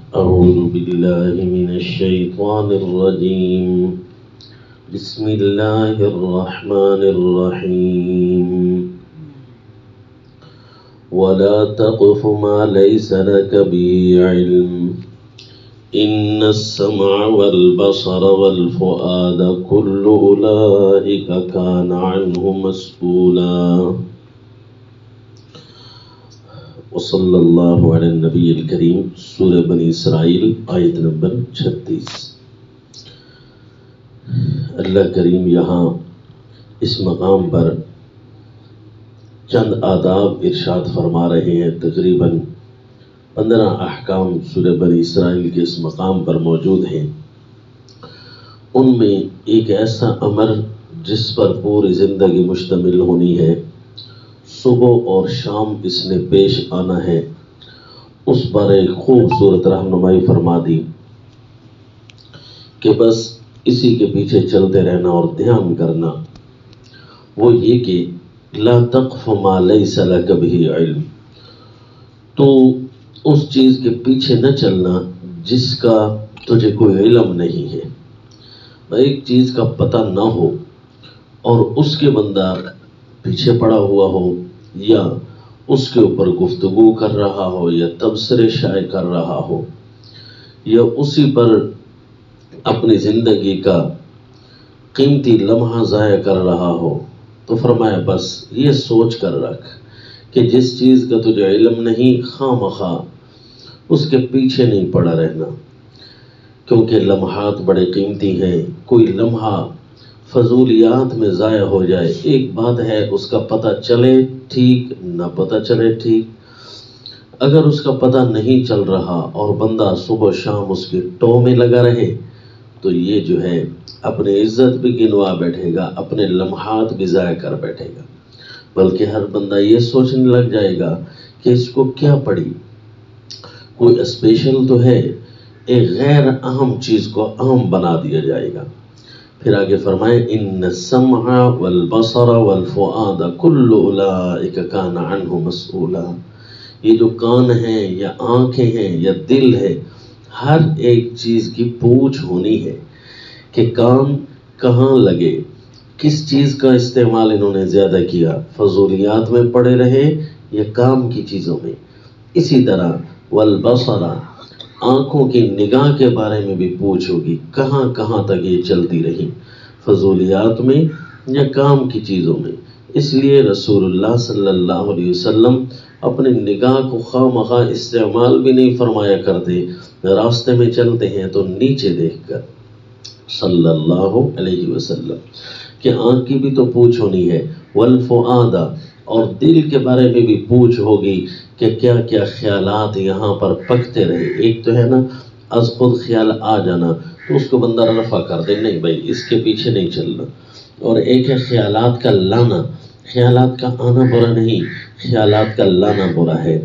أعوذ بالله من الشيطان الرجيم. بسم الله الرحمن الرحيم. ولا تقف ما ليس لك به علم إن السمع والبصر والفؤاد كل أولئك كان عنه مسؤولا. وصلی اللہ علی النبی الکریم. سورہ بنی اسرائیل آیت نمبر 36. اللہ کریم یہاں اس مقام پر چند آداب ارشاد فرما رہے ہیں. تقریباً 15 احکام سورہ بنی اسرائیل کے اس مقام پر موجود ہیں. ان میں ایک ایسا امر جس پر پوری زندگی مشتمل ہونی ہے، صبح اور شام اس نے پیش آنا ہے، اس پر ایک خوبصورت رہنمائی فرما دی کہ بس اسی کے پیچھے چلتے رہنا اور دھیان کرنا. وہ یہ کہ لا تقف ما لیس لک بہ علم، تو اس چیز کے پیچھے نہ چلنا جس کا تجھے کوئی علم نہیں ہے. ایک چیز کا پتہ نہ ہو اور اس کے بندہ پیچھے پڑا ہوا ہو، یا اس کے اوپر گفتگو کر رہا ہو، یا تبصرے شائع کر رہا ہو، یا اسی پر اپنی زندگی کا قیمتی لمحہ ضائع کر رہا ہو، تو فرمایا بس یہ سوچ کر رکھ کہ جس چیز کا تجھے علم نہیں، خواہ مخواہ اس کے پیچھے نہیں پڑا رہنا، کیونکہ لمحات بڑے قیمتی ہیں. کوئی لمحہ فضولیات میں ضائع ہو جائے، ایک بات ہے اس کا پتہ چلے ٹھیک، نہ پتہ چلے ٹھیک. اگر اس کا پتہ نہیں چل رہا اور بندہ صبح شام اس کے ٹو میں لگا رہے تو یہ جو ہے اپنی عزت بھی گنوا بیٹھے گا، اپنے لمحات بھی ضائع کر بیٹھے گا. بلکہ ہر بندہ یہ سوچنے لگ جائے گا کہ اس کو کیا پڑی، کوئی اسپیشل تو ہے، ایک غیر اہم چیز کو اہم بنا دیا جائے گا. پھر آگے فرمائے ان السمع والبصر والفؤاد کل اولئک کان عنہ مسئولا. یہ جو کان ہیں یا آنکھیں ہیں یا دل ہے، ہر ایک چیز کی پوچھ ہونی ہے کہ کام کہاں لگے، کس چیز کا استعمال انہوں نے زیادہ کیا، فضولیات میں پڑے رہے یا کام کی چیزوں میں. اسی طرح والبصر، آنکھوں کی نگاہ کے بارے میں بھی پوچھ ہوگی، کہاں کہاں تک یہ چلتی رہی، فضولیات میں یا کام کی چیزوں میں. اس لیے رسول اللہ صلی اللہ علیہ وسلم اپنی نگاہ کو خواہ مخواہ استعمال بھی نہیں فرمایا کرتے. راستے میں چلتے ہیں تو نیچے دیکھ کر صلی اللہ علیہ وسلم کہ آنکھ کی بھی تو پوچھ ہونی ہے. والفؤاد، اور دل کے بارے میں بھی پوچھ ہوگی کہ کیا کیا خیالات یہاں پر پکتے رہے. ایک تو ہے نا از خود خیال آ جانا تو اس کو بندہ رفع کر دے، نہیں بھائی اس کے پیچھے نہیں چلنا. اور ایک ہے خیالات کا لانا. خیالات کا آنا برا نہیں، خیالات کا لانا برا ہے.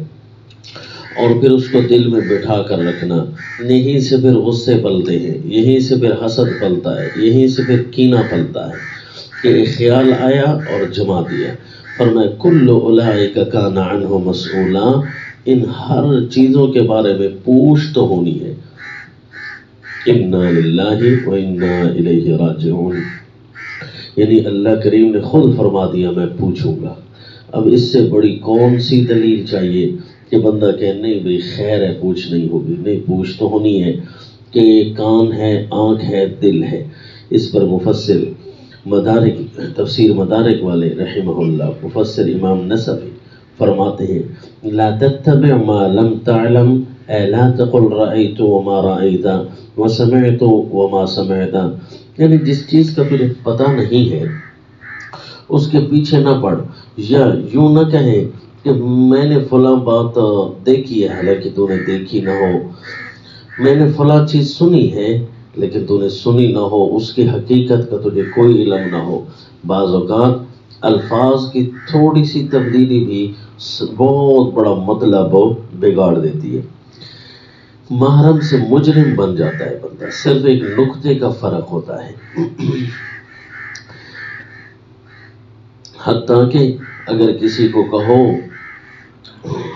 اور پھر اس کو دل میں بٹھا کر رکھنا. یہیں سے پھر غصے پلتے ہیں، یہیں سے پھر حسد پلتا ہے، یہیں سے پھر کینہ پلتا ہے کہ ایک خیال آیا اور جما دیا. فرمایا کل اولئک کان عنہ مسئولا، ان ہر چیزوں کے بارے میں پوچھ تو ہونی ہے. انا للہ و انا الیہ راجعون، یعنی اللہ کریم نے خود فرما دیا میں پوچھوں گا. اب اس سے بڑی کون سی دلیل چاہیے کہ بندہ کہ نہیں بھئی خیر ہے پوچھ نہیں ہوگی. نہیں، پوچھ تو ہونی ہے کہ کان ہے، آنکھ ہے، دل ہے. اس پر مفسر مدارک، تفسیر مدارک والے رحمہ اللہ، مفسر امام نصفی فرماتے ہیں لا تتبع ما لم تعلم، اے لا تقل رأیت وما رأیت وسمعت وما سمعت. یعنی جس چیز کا تجھے پتہ نہیں ہے اس کے پیچھے نہ پڑ، یا یوں نہ کہیں کہ میں نے فلاں بات دیکھی ہے حالانکہ تو نے دیکھی نہ ہو، میں نے فلاں چیز سنی ہے لیکن تو نے سنی نہ ہو، اس کی حقیقت کا تجھے کوئی علم نہ ہو. بعض اوقات الفاظ کی تھوڑی سی تبدیلی بھی بہت بڑا مطلب بگاڑ دیتی ہے. محرم سے مجرم بن جاتا ہے بندہ، صرف ایک نقطے کا فرق ہوتا ہے. حتیٰ کہ اگر کسی کو کہو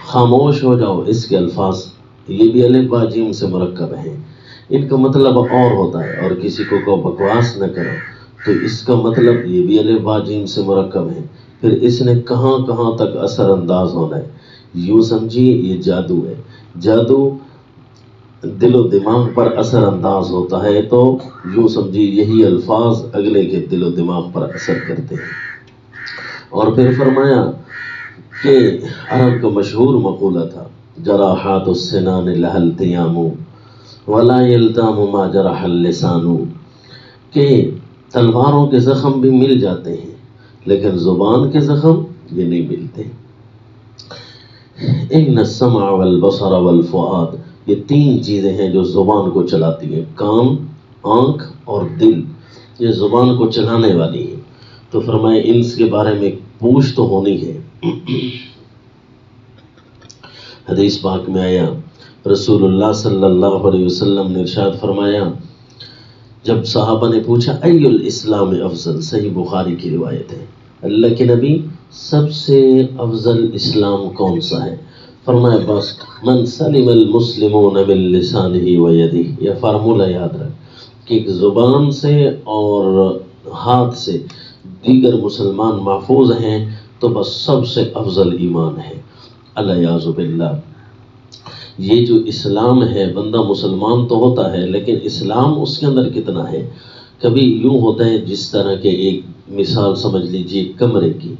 خاموش ہو جاؤ، اس کے الفاظ یہ بھی الف با جیم سے مرکب ہیں، ان کا مطلب اور ہوتا ہے، اور کسی کو بکواس نہ کرو تو اس کا مطلب یہ بھی الف با جیم سے مرکب ہے، پھر اس نے کہاں کہاں تک اثر انداز ہونا ہے، یوں سمجھیے یہ جادو ہے، جادو دل و دماغ پر اثر انداز ہوتا ہے تو یوں سمجھیے یہی الفاظ اگلے کے دل و دماغ پر اثر کرتے ہیں۔ اور پھر فرمایا کہ عرب کا مشہور مقولہ تھا، جراحات السنان لها التیام ولا یلتام ما جرح اللسان، کہ تلواروں کے زخم بھی مل جاتے ہیں لیکن زبان کے زخم یہ نہیں ملتے۔ ان السمع والبصر والفؤاد، یہ تین چیزیں ہیں جو زبان کو چلاتی ہیں، کان، آنکھ اور دل، یہ زبان کو چلانے والی ہیں۔ تو فرمائے ان کے بارے میں پوچھ تو ہونی ہے۔ حدیث پاک میں آیا، رسول اللہ صلی اللہ علیہ وسلم نے ارشاد فرمایا، جب صحابہ نے پوچھا ای الاسلام افضل، صحیح بخاری کی روایت ہے، اللہ کے نبی سب سے افضل اسلام کون سا ہے؟ فرمایا بس من سلم المسلمون من لسانہ و یدہ، یہ فارمولہ یاد رکھ کہ زبان سے اور ہاتھ سے دیگر مسلمان محفوظ ہیں تو بس سب سے افضل ایمان ہے۔ الیاذ باللہ، یہ جو اسلام ہے، بندہ مسلمان تو ہوتا ہے لیکن اسلام اس کے اندر کتنا ہے؟ کبھی یوں ہوتا ہے جس طرح کے ایک مثال سمجھ لیجئے کمرے کی،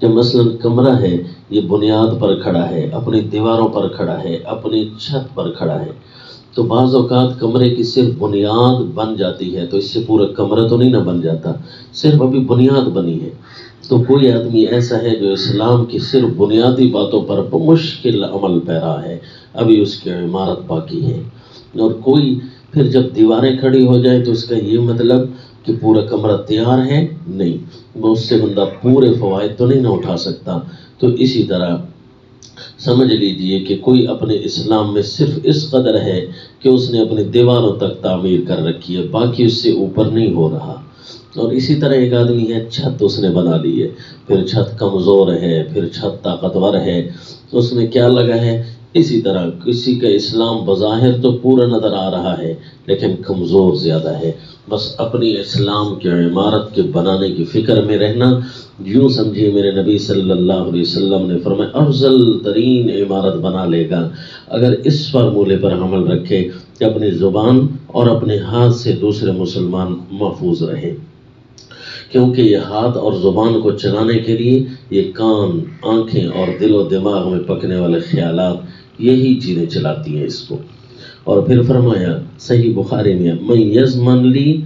کہ مثلا کمرہ ہے، یہ بنیاد پر کھڑا ہے، اپنی دیواروں پر کھڑا ہے، اپنی چھت پر کھڑا ہے، تو بعض اوقات کمرے کی صرف بنیاد بن جاتی ہے تو اس سے پورا کمرہ تو نہیں نہ بن جاتا، صرف ابھی بنیاد بنی ہے۔ تو کوئی آدمی ایسا ہے جو اسلام کی صرف بنیادی باتوں پر بمشکل عمل پیرا ہے، ابھی اس کی عمارت باقی ہے، اور کوئی پھر جب دیواریں کھڑی ہو جائیں تو اس کا یہ مطلب کہ پورا کمرہ تیار ہے نہیں، وہ اس سے بندہ پورے فوائد تو نہیں نہ اٹھا سکتا۔ تو اسی طرح سمجھ لیجئے کہ کوئی اپنے اسلام میں صرف اس قدر ہے کہ اس نے اپنی دیواروں تک تعمیر کر رکھی ہے، باقی اس سے اوپر نہیں ہو رہا۔ اور اسی طرح ایک آدمی ہے، چھت اس نے بنا لی ہے، پھر چھت کمزور ہے، پھر چھت طاقتور ہے، اس میں کیا لگا ہے؟ اسی طرح کسی کا اسلام بظاہر تو پورا نظر آ رہا ہے لیکن کمزور زیادہ ہے، بس اپنی اسلام کی عمارت کے بنانے کی فکر میں رہنا۔ یوں سمجھیے میرے نبی صلی اللہ علیہ وسلم نے فرمایا افضل ترین عمارت بنا لے گا اگر اس فارمولے پر عمل رکھے کہ اپنی زبان اور اپنے ہاتھ سے دوسرے مسلمان محفوظ رہے، کیونکہ یہ ہاتھ اور زبان کو چلانے کے لیے یہ کان، آنکھیں اور دل و دماغ میں پکنے والے خیالات یہی چیزیں چلاتی ہیں اس کو۔ اور پھر فرمایا صحیح بخاری میں من یضمن لی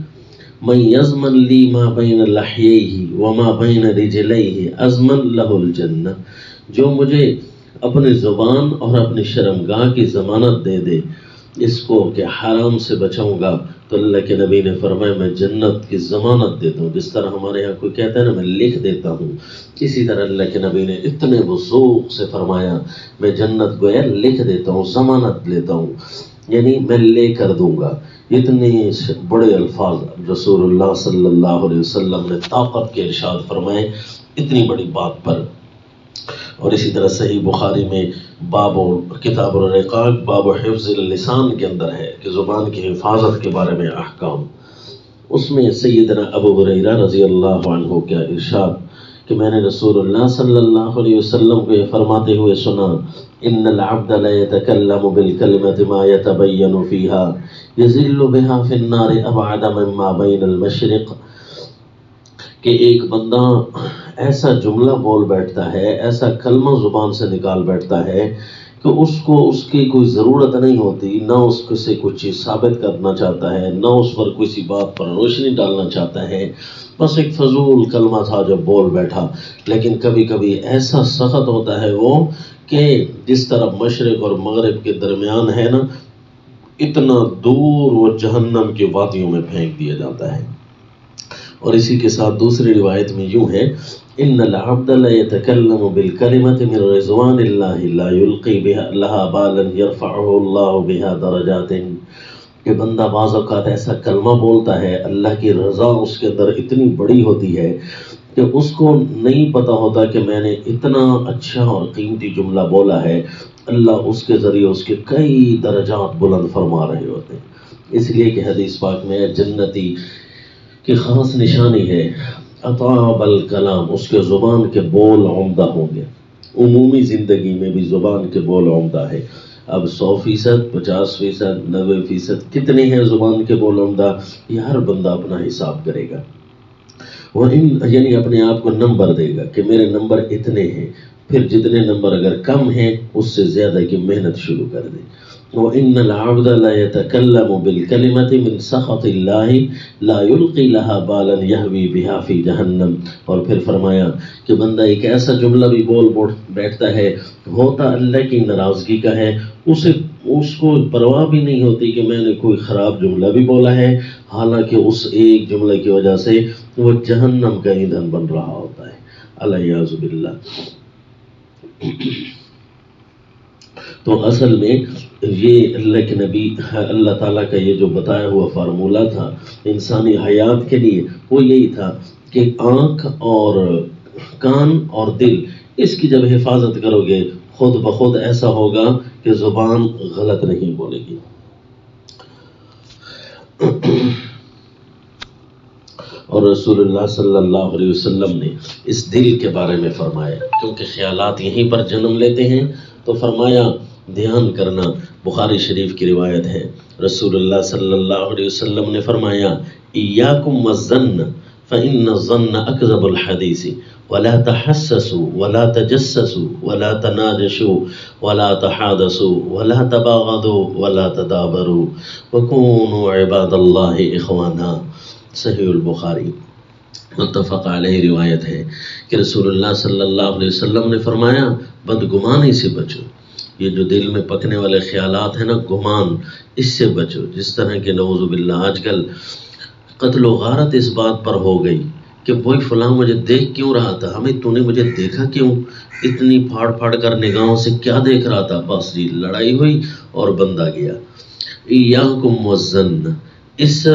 ما بین لحییہ وما بین رجلیہ اضمن لہ الجنہ، جو مجھے اپنی زبان اور اپنی شرمگاہ کی ضمانت دے دے اس کو کہ حرام سے بچاؤں گا، تو اللہ کے نبی نے فرمایا میں جنت کی ضمانت دیتا ہوں۔ جس طرح ہمارے یہاں کوئی کہتا ہے نا میں لکھ دیتا ہوں، اسی طرح اللہ کے نبی نے اتنے وثوق سے فرمایا میں جنت گویا لکھ دیتا ہوں، ضمانت لیتا ہوں، یعنی میں لے کر دوں گا۔ اتنے بڑے الفاظ رسول اللہ صلی اللہ علیہ وسلم نے طاقت کے ارشاد فرمائے اتنی بڑی بات پر۔ اور اسی طرح صحیح بخاری میں باب کتاب الرقاق باب حفظ اللسان کے اندر ہے کہ زبان کی حفاظت کے بارے میں احکام، اس میں سیدنا ابو ہریرہ رضی اللہ عنہ کا ارشاد کہ میں نے رسول اللہ صلی اللہ علیہ وسلم کو یہ فرماتے ہوئے سنا، ان العبد لا يتكلم بالكلمة ما يتبين فيها يزل بها في النار ابعد مما بين المشرق، کہ ایک بندہ ایسا جملہ بول بیٹھتا ہے، ایسا کلمہ زبان سے نکال بیٹھتا ہے کہ اس کو اس کی کوئی ضرورت نہیں ہوتی، نہ اس سے کوئی چیز ثابت کرنا چاہتا ہے، نہ اس پر کسی بات پر روشنی ڈالنا چاہتا ہے، بس ایک فضول کلمہ تھا جو بول بیٹھا، لیکن کبھی کبھی ایسا سخت ہوتا ہے وہ کہ جس طرح مشرق اور مغرب کے درمیان ہے نا، اتنا دور وہ جہنم کی وادیوں میں پھینک دیا جاتا ہے۔ اور اسی کے ساتھ دوسری روایت میں یوں ہے، ان العبد لا يتكلم بالكلمة من رضوان الله لا يلقي بها لها بالا يرفعه الله بها درجات، کہ بندہ بعض اوقات ایسا کلمہ بولتا ہے اللہ کی رضا اس کے اندر اتنی بڑی ہوتی ہے کہ اس کو نہیں پتا ہوتا کہ میں نے اتنا اچھا اور قیمتی جملہ بولا ہے، اللہ اس کے ذریعے اس کے کئی درجات بلند فرما رہے ہوتے ہیں. اس لیے کہ حدیث پاک میں جنتی کی خاص نشانی ہے اطاب الکلام، اس کے زبان کے بول عمدہ ہوں گے. عمومی زندگی میں بھی زبان کے بول عمدہ ہے. اب 100%، 50%، 90% کتنے ہیں زبان کے بول عمدہ، یہ ہر بندہ اپنا حساب کرے گا. وہ یعنی اپنے آپ کو نمبر دے گا کہ میرے نمبر اتنے ہیں. پھر جتنے نمبر اگر کم ہیں اس سے زیادہ کی محنت شروع کر دے. وَإِنَّ الْعَبْدَ لَا يَتَكَلَّمُ بِالْكَلِمَةِ مِنْ سَخَطِ اللَّهِ لَا يُلْقِي لَهَا بَالًا يَهْوِي بِهَا فِي جَهَنَّمَ. اور پھر فرمایا کہ بندہ ایک ایسا جملہ بھی بول بیٹھتا ہے ہوتا اللہ کی ناراضگی کا ہے، اس کو پرواہ بھی نہیں ہوتی کہ میں نے کوئی خراب جملہ بھی بولا ہے، حالانکہ اس ایک جملے کی وجہ سے وہ جہنم کا ایندھن بن رہا ہوتا ہے. الیاذ باللہ. تو اصل میں یہ اللہ کے نبی، اللہ تعالیٰ کا یہ جو بتایا ہوا فارمولہ تھا انسانی حیات کے لیے، وہ یہی تھا کہ آنکھ اور کان اور دل، اس کی جب حفاظت کرو گے خود بخود ایسا ہوگا کہ زبان غلط نہیں بولے گی. اور رسول اللہ صلی اللہ علیہ وسلم نے اس دل کے بارے میں فرمایا، کیونکہ خیالات یہیں پر جنم لیتے ہیں، تو فرمایا دھیان کرنا. بخاری شریف کی روایت ہے، رسول اللہ صلی اللہ علیہ وسلم نے فرمایا ایاکم والظن فإن الظن اکذب الحدیث ولا تحسسوا ولا تجسسوا ولا تناجشوا ولا تحادثوا ولا تباغضوا ولا تدابروا وكونوا عباد اللہ اخوانا. صحیح البخاری متفق علیہ روایت ہے کہ رسول اللہ صلی اللہ علیہ وسلم نے فرمایا بدگمانی سے بچو. یہ جو دل میں پکنے والے خیالات ہیں نا، گمان، اس سے بچو. جس طرح کہ نعوذ باللہ آج کل قتل و غارت اس بات پر ہو گئی کہ وہی فلاں مجھے دیکھ کیوں رہا تھا، ہمیں تو نے مجھے دیکھا کیوں، اتنی پھاڑ پھاڑ کر نگاہوں سے کیا دیکھ رہا تھا، بس جی لڑائی ہوئی اور بندہ گیا. ایاکم والظن، اس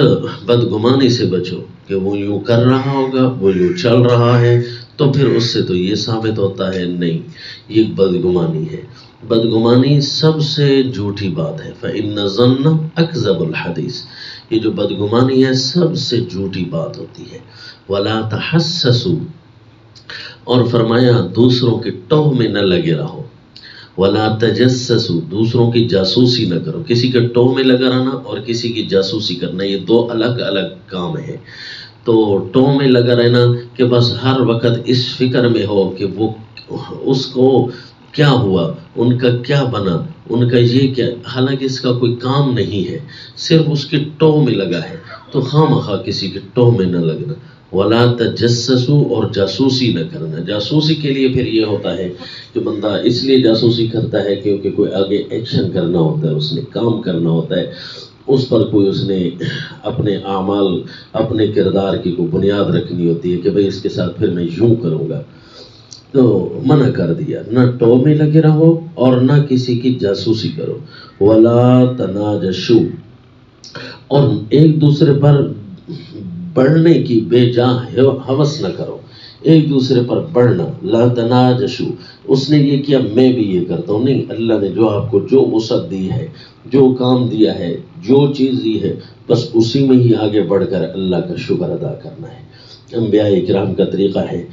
بدگمانی سے بچو کہ وہ یوں کر رہا ہوگا، وہ یوں چل رہا ہے، تو پھر اس سے تو یہ ثابت ہوتا ہے نہیں، یہ بدگمانی ہے. بدگمانی سب سے جھوٹی بات ہے. فإن الظن اکذب الحدیث، یہ جو بدگمانی ہے سب سے جھوٹی بات ہوتی ہے. ولا تحسسوا، اور فرمایا دوسروں کے ٹوہ میں نہ لگے رہو. ولا تجسسوا، دوسروں کی جاسوسی نہ کرو. کسی کے ٹوہ میں لگا رہنا اور کسی کی جاسوسی کرنا، یہ دو الگ الگ کام ہیں. تو ٹوہ میں لگا رہنا کہ بس ہر وقت اس فکر میں ہو کہ وہ اس کو کیا ہوا، ان کا کیا بنا، ان کا یہ کیا، حالانکہ اس کا کوئی کام نہیں ہے، صرف اس کے ٹوہ میں لگا ہے. تو خواہ کسی کے ٹوہ میں نہ لگنا. ولا تجسسوا، اور جاسوسی نہ کرنا. جاسوسی کے لیے پھر یہ ہوتا ہے کہ بندہ اس لیے جاسوسی کرتا ہے کیونکہ کوئی آگے ایکشن کرنا ہوتا ہے، اس نے کام کرنا ہوتا ہے، اس پر کوئی اس نے اپنے اعمال، اپنے کردار کی کوئی بنیاد رکھنی ہوتی ہے کہ بھئی اس کے ساتھ پھر میں یوں کروں گا. تو منع کر دیا، نہ ٹو میں لگے رہو اور نہ کسی کی جاسوسی کرو. ولا تناجشوا، اور ایک دوسرے پر بڑھنے کی بے جا ہوس نہ کرو. ایک دوسرے پر بڑھنا. لا تناجشوا، اس نے یہ کیا میں بھی یہ کرتا ہوں، نہیں. اللہ نے جو آپ کو جو وسعت دی ہے، جو کام دیا ہے، جو چیز دی ہے، بس اسی میں ہی آگے بڑھ کر اللہ کا شکر ادا کرنا ہے. انبیاء کرام کا طریقہ ہے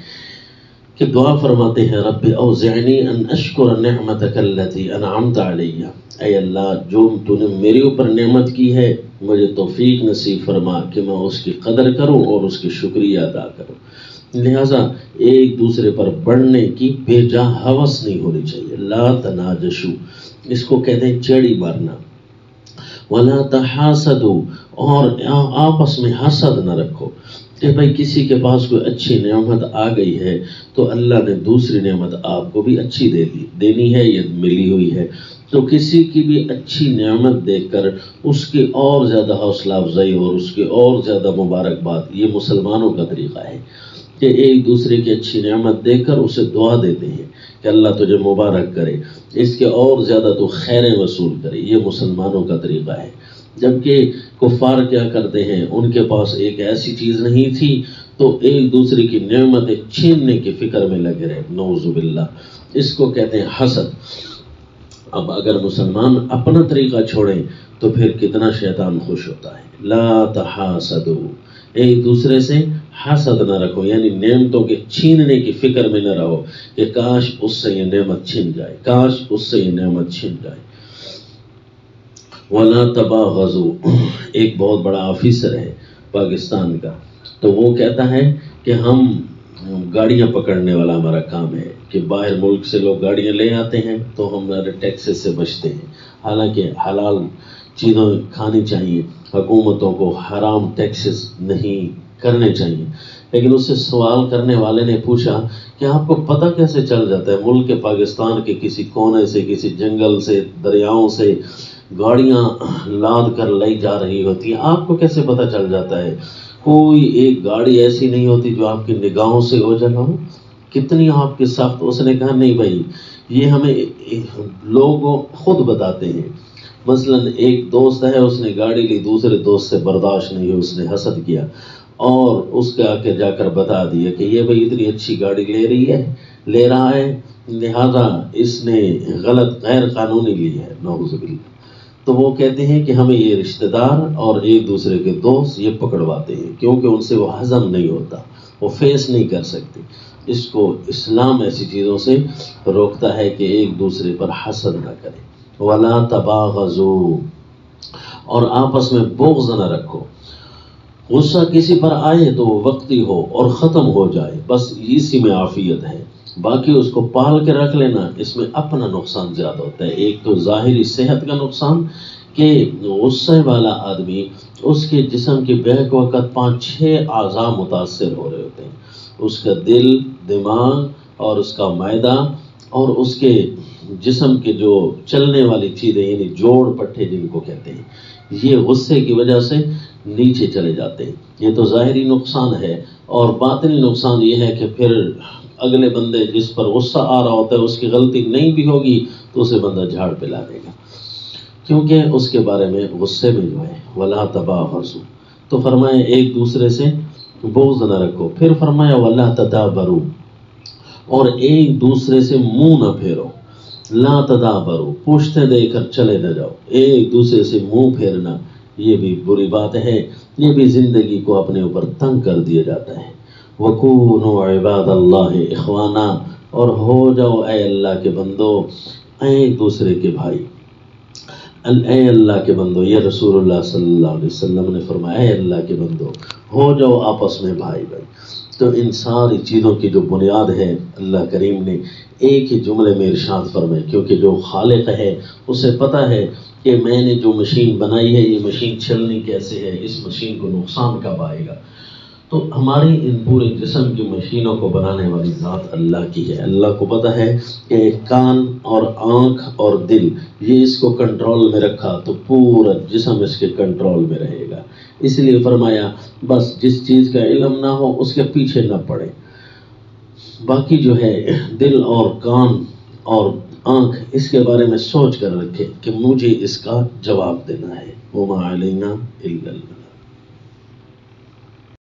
کہ دعا فرماتے ہیں رب اوزعنی ان اشکر نعمتک التی انعمت علی. اے اللہ، جو تو نے میرے اوپر نعمت کی ہے مجھے توفیق نصیب فرما کہ میں اس کی قدر کروں اور اس کی شکریہ ادا کروں. لہذا ایک دوسرے پر بڑھنے کی بے جا ہوس نہیں ہونی چاہیے. لا تناجشوا، اس کو کہتے ہیں چیڑی مارنا. ولا تحاسدوا، اور آپس میں حسد نہ رکھو کہ بھائی کسی کے پاس کوئی اچھی نعمت آ گئی ہے تو اللہ نے دوسری نعمت آپ کو بھی اچھی دینی ہے، یہ ملی ہوئی ہے. تو کسی کی بھی اچھی نعمت دیکھ کر اس کی اور زیادہ حوصلہ افزائی اور اس کی اور زیادہ مبارکباد. یہ مسلمانوں کا طریقہ ہے کہ ایک دوسرے کی اچھی نعمت دیکھ کر اسے دعا دیتے ہیں کہ اللہ تجھے مبارک کرے، اس کے اور زیادہ تو خیریں وصول کرے. یہ مسلمانوں کا طریقہ ہے. جبکہ کفار کیا کرتے ہیں، ان کے پاس ایک ایسی چیز نہیں تھی تو ایک دوسرے کی نعمتیں چھیننے کی فکر میں لگے رہے. نعوذ باللہ، اس کو کہتے ہیں حسد. اب اگر مسلمان اپنا طریقہ چھوڑیں تو پھر کتنا شیطان خوش ہوتا ہے. لا تحاسدوا، ایک دوسرے سے حسد نہ رکھو، یعنی نعمتوں کے چھیننے کی فکر میں نہ رہو کہ کاش اس سے یہ نعمت چھن جائے، کاش اس سے یہ نعمت چھن جائے. وَلَا تَبَاغَضُوا، ایک بہت بڑا آفیسر ہے پاکستان کا، تو وہ کہتا ہے کہ ہم گاڑیاں پکڑنے والا ہمارا کام ہے کہ باہر ملک سے لوگ گاڑیاں لے آتے ہیں تو ہم ٹیکسز سے بچتے ہیں. حالانکہ حلال چیزیں کھانی چاہیے، حکومتوں کو حرام ٹیکسز نہیں کرنے چاہیے. لیکن اس سے سوال کرنے والے نے پوچھا کہ آپ کو پتہ کیسے چل جاتا ہے ملک کے پاکستان کے کسی کونے سے، کسی جنگل سے، دریاؤں سے گاڑیاں لاد کر لائی جا رہی ہوتی ہیں، آپ کو کیسے پتہ چل جاتا ہے؟ کوئی ایک گاڑی ایسی نہیں ہوتی جو آپ کی نگاہوں سے اوجھل ہو. کتنی آپ کی سخت. اس نے کہا نہیں بھائی، یہ ہمیں لوگ خود بتاتے ہیں. مثلا ایک دوست ہے، اس نے گاڑی لی، دوسرے دوست سے برداشت نہیں ہوئی، اس نے حسد کیا اور اس کے آگے جا کر بتا دیا کہ یہ بھائی اتنی اچھی گاڑی لے رہا ہے، لہذا اس نے غلط غیر قانونی لی ہے. نعوذ باللہ. تو وہ کہتے ہیں کہ ہمیں یہ رشتہ دار اور ایک دوسرے کے دوست یہ پکڑواتے ہیں کیونکہ ان سے وہ ہضم نہیں ہوتا، وہ فیس نہیں کر سکتے. اس کو اسلام ایسی چیزوں سے روکتا ہے کہ ایک دوسرے پر حسد نہ کرے. وَلَا تَبَاغَضُوا، اور آپس میں بغض نہ رکھو. غصہ کسی پر آئے تو وہ وقتی ہو اور ختم ہو جائے، بس اسی میں عافیت ہے. باقی اس کو پال کے رکھ لینا، اس میں اپنا نقصان زیادہ ہوتا ہے. ایک تو ظاہری صحت کا نقصان کہ غصے والا آدمی، اس کے جسم کے بیک وقت 5-6 اعضاء متاثر ہو رہے ہوتے ہیں. اس کا دل، دماغ اور اس کا معدہ اور اس کے جسم کے جو چلنے والی چیزیں یعنی جوڑ پٹھے جن کو کہتے ہیں، یہ غصے کی وجہ سے نیچے چلے جاتے ہیں. یہ تو ظاہری نقصان ہے. اور باطنی نقصان یہ ہے کہ پھر اگلے بندے جس پر غصہ آ رہا ہوتا ہے اس کی غلطی نہیں بھی ہوگی تو اسے بندہ جھاڑ پلا دے گا، کیونکہ اس کے بارے میں غصے میں جو ہے وَلَا تَبَاغَضُوا. تو فرمایا ایک دوسرے سے بغض نہ رکھو. پھر فرمایا وَلَا تَدَابَرُوا، اور ایک دوسرے سے منہ نہ پھیرو. لا تدابروا، پوچھتے دے کر چلے نہ جاؤ. ایک دوسرے سے منہ پھیرنا یہ بھی بری بات ہے، یہ بھی زندگی کو اپنے اوپر تنگ کر دیا جاتا ہے. وَكُونُوا عِبَادَ اللَّهِ إِخْوَانًا، اور ہو جاؤ اے اللہ کے بندو ایک دوسرے کے بھائی. اے اللہ کے بندو، یہ رسول اللہ صلی اللہ علیہ وسلم نے فرمایا اے اللہ کے بندو ہو جاؤ آپس میں بھائی بھائی. تو ان ساری چیزوں کی جو بنیاد ہے اللہ کریم نے ایک ہی جملے میں ارشاد فرمائے، کیونکہ جو خالق ہے اسے پتہ ہے کہ میں نے جو مشین بنائی ہے یہ مشین چلنی کیسے ہے، اس مشین کو نقصان کب آئے گا. تو ہماری ان پورے جسم کی مشینوں کو بنانے والی ذات اللہ کی ہے. اللہ کو پتہ ہے کہ کان اور آنکھ اور دل یہ اس کو کنٹرول میں رکھا تو پورا جسم اس کے کنٹرول میں رہے گا. اس لیے فرمایا بس جس چیز کا علم نہ ہو اس کے پیچھے نہ پڑے. باقی جو ہے دل اور کان اور آنکھ اس کے بارے میں سوچ کر رکھے کہ مجھے اس کا جواب دینا ہے. وَمَا عَلَيْنَا إِلَّا الْبَلَاغُ.